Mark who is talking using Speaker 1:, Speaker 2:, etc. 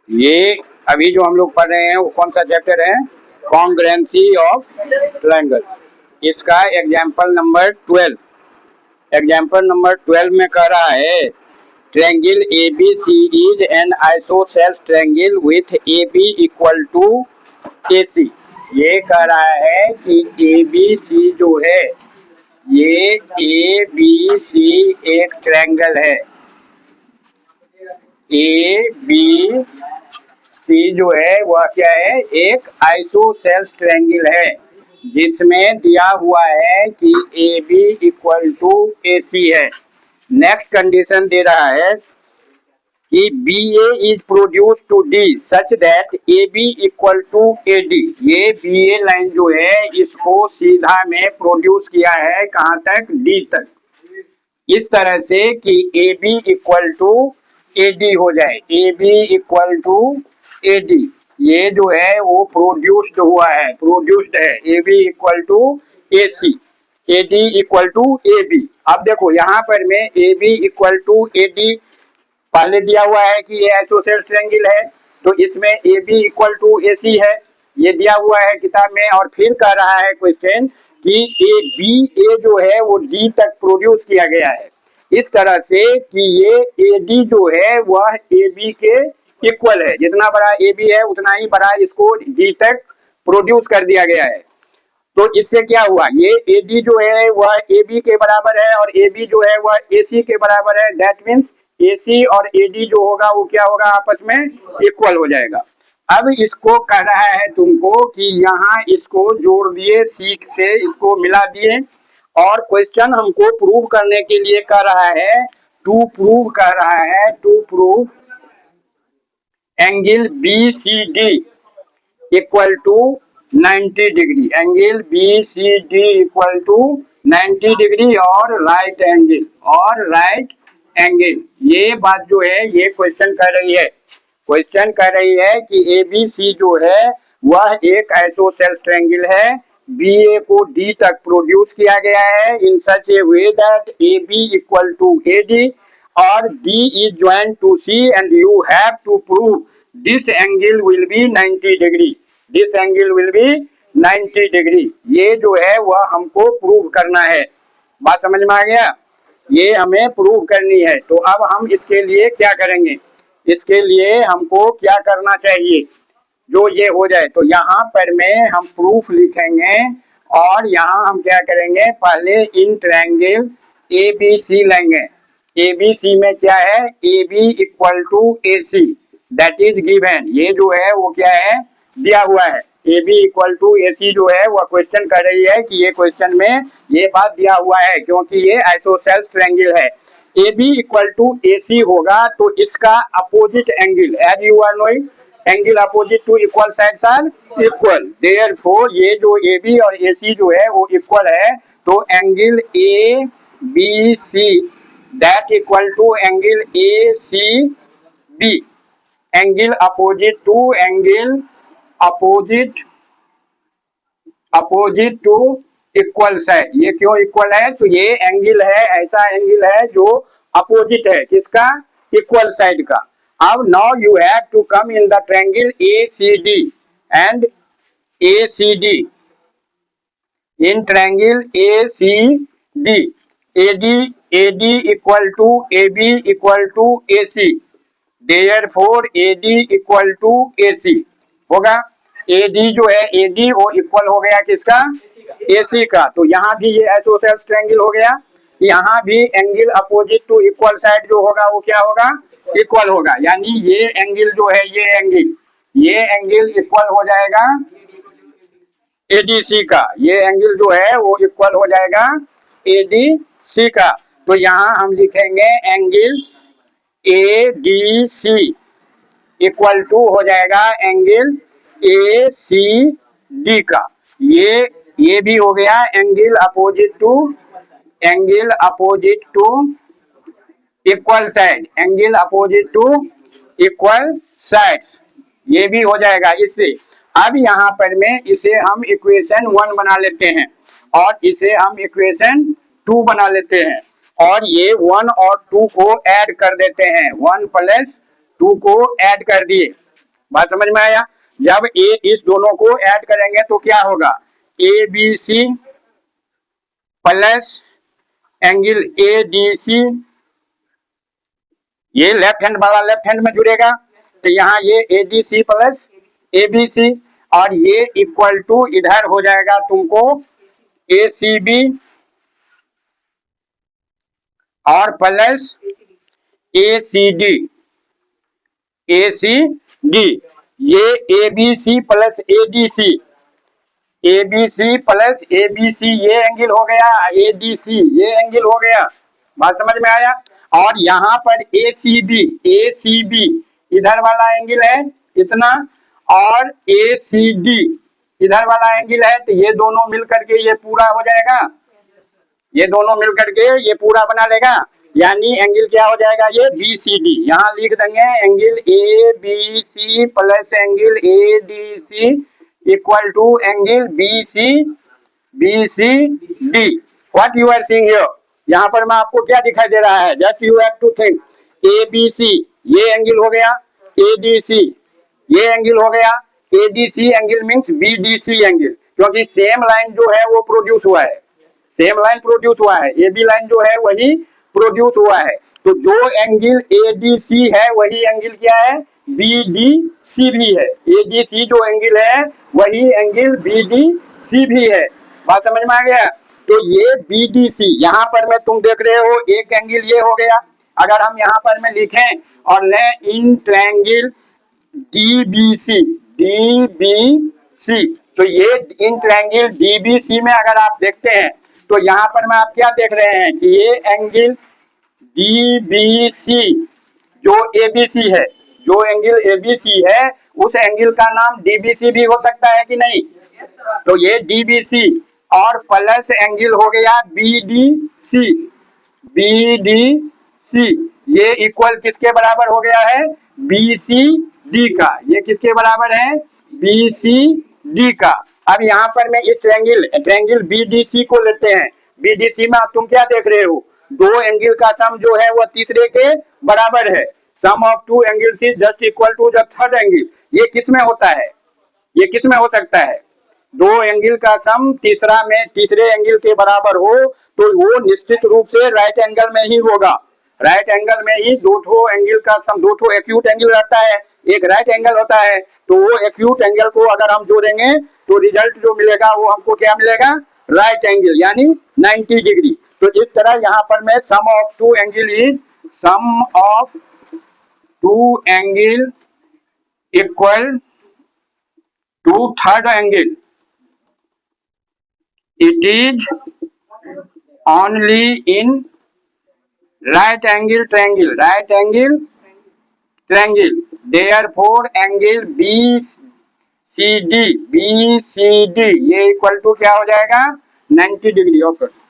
Speaker 1: ये अभी जो हम लोग पढ़ रहे हैं वो कौन सा चैप्टर है? Congruency of triangle. इसका एग्जाम्पल नंबर 12, एग्जाम्पल नंबर 12 में कह रहा है triangle ABC is an isosceles triangle with AB equal to AC। ये कह रहा है कि ABC जो है ये ABC एक ट्रायंगल है। ABC जो है वह क्या है? एक आइसोसेल्स ट्रायंगल है जिसमें दिया हुआ है कि AB इक्वल टू AC है। नेक्स्ट कंडीशन दे रहा है कि BA is produce to D such that AB equal to AD। ये BA लाइन जो है इसको सीधा में प्रोड्यूस किया है कहाँ तक? D तक, इस तरह से कि AB इक्वल टू AD हो जाए। AB इक्वल टू AD ये जो है वो प्रोड्यूस्ड हुआ है, प्रोड्यूस्ड है। AB equal to AC, AD equal to AB। अब देखो यहाँ पर में AB इक्वल टू AD पहले दिया हुआ है कि ये आइसोसेल्स ट्रायंगल है, तो इसमें AB इक्वल टू AC है, ये दिया हुआ है किताब में। और फिर कह रहा है क्वेश्चन कि BA जो है वो D तक प्रोड्यूस किया गया है, इस तरह से कि ये AD जो है वह AB के इक्वल है। जितना बड़ा AB है उतना ही बड़ा इसको D तक प्रोड्यूस कर दिया गया है। तो इससे क्या हुआ? ये AD जो है वह AB के बराबर है और AB जो है वह AC के बराबर है। दैट मीन्स AC और AD जो होगा वो क्या होगा? आपस में इक्वल हो जाएगा। अब इसको कह रहा है तुमको कि यहाँ इसको जोड़ दिए, सीख से इसको मिला दिए, और क्वेश्चन हमको प्रूव करने के लिए कह रहा है to prove angle BCD equal to 90 degree. Angle BCD equal to 90 degree और राइट एंगल। ये बात जो है ये क्वेश्चन कर रही है। क्वेश्चन कर रही है कि ABC जो है वह एक आइसोसेल्स ट्रायंगल है, BA को D तक प्रोड्यूस किया गया है in such a way that AB equal to AD और D is joined to C and you have to prove this angle will be 90 degree. This angle will be 90 degree. ये जो है वह हमको प्रूव करना है। बात समझ में आ गया? ये हमें प्रूव करनी है। तो अब हम इसके लिए क्या करेंगे? इसके लिए हमको क्या करना चाहिए? जो ये हो जाए तो यहाँ पर में हम प्रूफ लिखेंगे और यहाँ हम क्या करेंगे? पहले इन ट्रायंगल ABC लेंगे। ABC में क्या है? AB equal to AC that is given. ये जो है वो क्या है? दिया हुआ है। AB इक्वल टू AC जो है वह क्वेश्चन कर रही है कि ये क्वेश्चन में ये बात दिया हुआ है क्योंकि ये आइसोसेल्स ट्रायंगल है। AB इक्वल टू AC होगा तो इसका opposite angle, as you are knowing, angle opposite to equal sides are equal. Therefore ये जो AB और AC जो है वो इक्वल है, तो angle ABC that equal to angle ACB, angle opposite to equal side. ये क्यों इक्वल है? तो ये एंगल है, ऐसा एंगल है जो अपोजिट है किसका? इक्वल साइड का। अब now you have to come in the triangle ACD and ACD। In triangle ACD AD equal to AB equal to AC, therefore AD equal to AC होगा। AD जो है AD वो equal हो गया किसका? AC का। तो यहाँ भी ये आइसोसेल्स ट्रायंगल हो गया। यहाँ भी angle opposite to equal side जो होगा वो क्या होगा? इक्वल होगा। यानी ये एंगल जो है ये एंगल इक्वल हो जाएगा ADC का। ये एंगल जो है वो इक्वल हो जाएगा ADC का। तो यहाँ हम लिखेंगे एंगल ADC इक्वल टू हो जाएगा एंगल ACD का। ये भी हो गया angle opposite to equal side, angle opposite to equal sides, ये भी हो जाएगा इससे। अब यहाँ पर में इसे हम इक्वेशन 1 बना लेते हैं और इसे हम इक्वेशन 2 बना लेते हैं और ये 1 और 2 को ऐड कर देते हैं। 1 प्लस 2 को ऐड कर दिए बात समझ में आया? जब ए इस दोनों को ऐड करेंगे तो क्या होगा, A B C plus angle A D C, ये लेफ्ट हैंड वाला लेफ्ट हैंड में जुड़ेगा, तो यहाँ ये A D C plus A B C, और ये इक्वल टू इधर हो जाएगा तुमको ए सी बी और plus A C D, A C D, ये A B C plus A D C, A B C plus A B C, ये angle हो गया, ए डी सी ये एंगल हो गया। बात समझ में आया? और यहाँ पर ए सी बी इधर वाला एंगल है इतना, और ए सी डी इधर वाला एंगल है, तो ये दोनों मिल करके ये पूरा हो जाएगा, ये दोनों मिल करके ये पूरा बना लेगा, यानी एंगल क्या हो जाएगा, ये बी सी डी। यहाँ लिख देंगे angle A B C plus angle A D C equal to angle B C D. What you are seeing here, यहाँ पर मैं आपको क्या दिखाई दे रहा है, just you have to think, A B C ये एंगल हो गया, ए डी सी ये एंगल हो गया, A D C angle means B D C angle, क्योंकि सेम लाइन जो है वो प्रोड्यूस हुआ है, सेम लाइन प्रोड्यूस हुआ है, ए बी लाइन जो है वही प्रोड्यूस हुआ है, तो जो एंगल ए डी सी है वही एंगल क्या है, बी डी सी भी है, ए डी सी जो एंगल है वही एंगल बी डी सी भी है। बात समझ में आ गया? तो ये बी डी सी यहाँ पर में तुम देख रहे हो एक एंगल ये हो गया, अगर हम यहाँ पर में लिखें और लें in triangle D B C, तो ये in triangle D B C में अगर आप देखते हैं तो यहाँ पर में आप क्या देख रहे हैं कि ये एंगल डी बी सी जो ए बी सी है, जो एंगल ए बी सी है उस एंगल का नाम डी बी सी भी हो सकता है कि नहीं, तो ये डी बी सी और प्लस एंगल हो गया बी डी सी, ये इक्वल किसके बराबर हो गया है, बी सी डी का, ये किसके बराबर है, बी सी डी का। अब यहाँ पर मैं इस ट्रायंगल बी डी सी को लेते हैं, बी डी सी में तुम क्या देख रहे हो, दो एंगल का सम जो है वो तीसरे के बराबर है, sum of two angles is just equal to the third angle. ये किस में होता है, ये किस में हो सकता है, दो एंगल का सम तीसरे एंगल के बराबर हो तो वो निश्चित रूप से राइट एंगल में ही होगा, राइट एंगल में ही दो ठो एंगल का सम, दो ठो एक्यूट एंगल रहता है, एक राइट एंगल होता है, तो वो एक्यूट एंगल को अगर हम जोड़ेंगे तो रिजल्ट जो मिलेगा वो हमको क्या मिलेगा, राइट एंगल यानी 90 डिग्री। तो इस तरह यहाँ पर मैं sum of two angle is sum of two angle equal to third angle, it is only in right angle triangle, therefore angle BCD ये इक्वल टू क्या हो जाएगा, 90 डिग्री। ओके।